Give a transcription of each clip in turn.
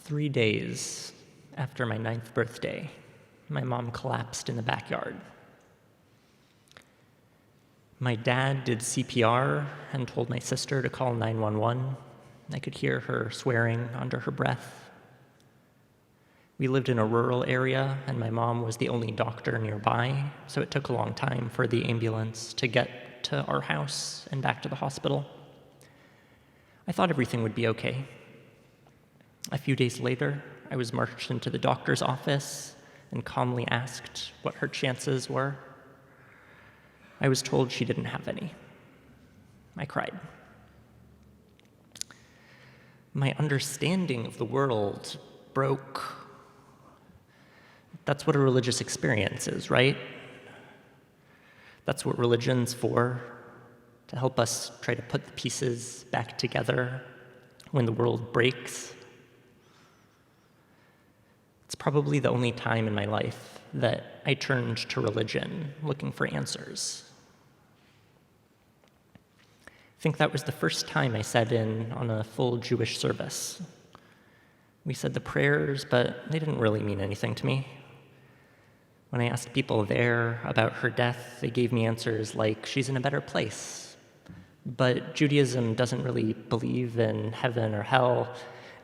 3 days after my 9th birthday, my mom collapsed in the backyard. My dad did CPR and told my sister to call 911. I could hear her swearing under her breath. We lived in a rural area, and my mom was the only doctor nearby, so it took a long time for the ambulance to get to our house and back to the hospital. I thought everything would be okay. A few days later, I was marched into the doctor's office and calmly asked what her chances were. I was told she didn't have any. I cried. My understanding of the world broke. That's what a religious experience is, right? That's what religion's for, to help us try to put the pieces back together when the world breaks. It's probably the only time in my life that I turned to religion looking for answers. I think that was the first time I sat in on a full Jewish service. We said the prayers, but they didn't really mean anything to me. When I asked people there about her death, they gave me answers like, she's in a better place. But Judaism doesn't really believe in heaven or hell,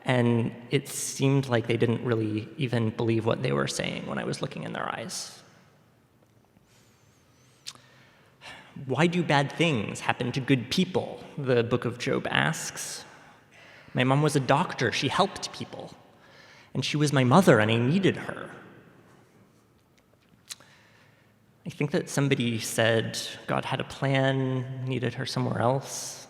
and it seemed like they didn't really even believe what they were saying when I was looking in their eyes. Why do bad things happen to good people? The book of Job asks. My mom was a doctor. She helped people. And she was my mother, and I needed her. I think that somebody said God had a plan, needed her somewhere else.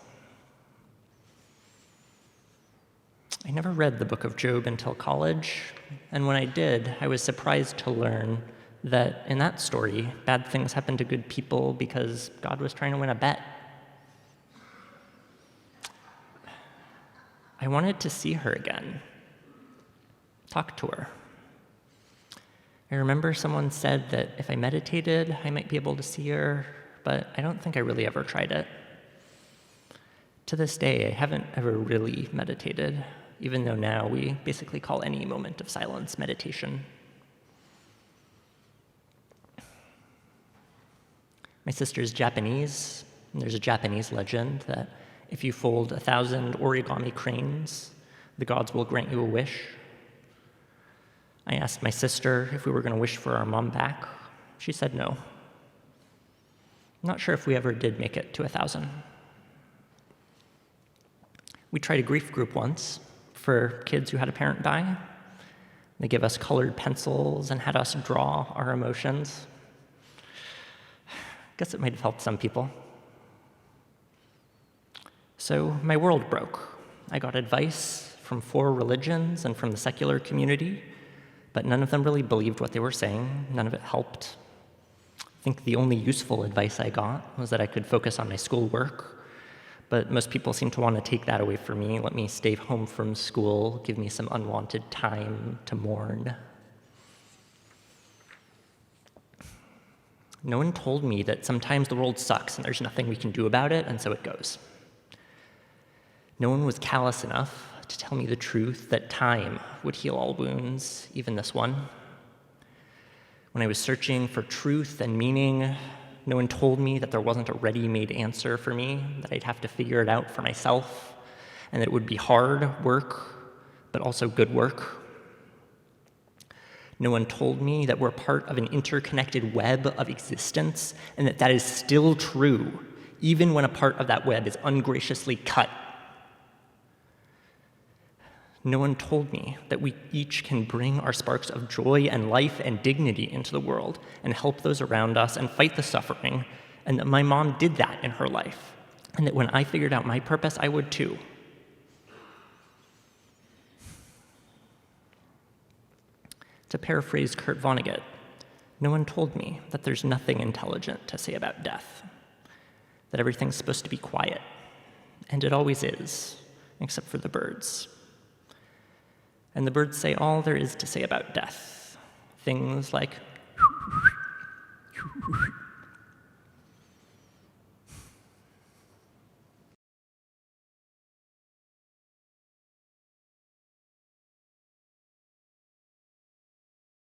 I never read the book of Job until college, and when I did, I was surprised to learn that in that story, bad things happen to good people because God was trying to win a bet. I wanted to see her again, talk to her. I remember someone said that if I meditated, I might be able to see her, but I don't think I really ever tried it. To this day, I haven't ever really meditated, even though now we basically call any moment of silence meditation. My sister's Japanese, and there's a Japanese legend that if you fold 1,000 origami cranes, the gods will grant you a wish. I asked my sister if we were going to wish for our mom back. She said no. I'm not sure if we ever did make it to 1,000. We tried a grief group once for kids who had a parent die. They gave us colored pencils and had us draw our emotions. Guess it might have helped some people. So my world broke. I got advice from 4 religions and from the secular community, but none of them really believed what they were saying. None of it helped. I think the only useful advice I got was that I could focus on my schoolwork, but most people seem to want to take that away from me, let me stay home from school, give me some unwanted time to mourn. No one told me that sometimes the world sucks and there's nothing we can do about it, and so it goes. No one was callous enough to tell me the truth that time would heal all wounds, even this one. When I was searching for truth and meaning, no one told me that there wasn't a ready-made answer for me, that I'd have to figure it out for myself, and that it would be hard work, but also good work. No one told me that we're part of an interconnected web of existence, and that that is still true, even when a part of that web is ungraciously cut. No one told me that we each can bring our sparks of joy and life and dignity into the world and help those around us and fight the suffering, and that my mom did that in her life, and that when I figured out my purpose, I would too. To paraphrase Kurt Vonnegut, no one told me that there's nothing intelligent to say about death, that everything's supposed to be quiet, and it always is, except for the birds. And the birds say all there is to say about death, things like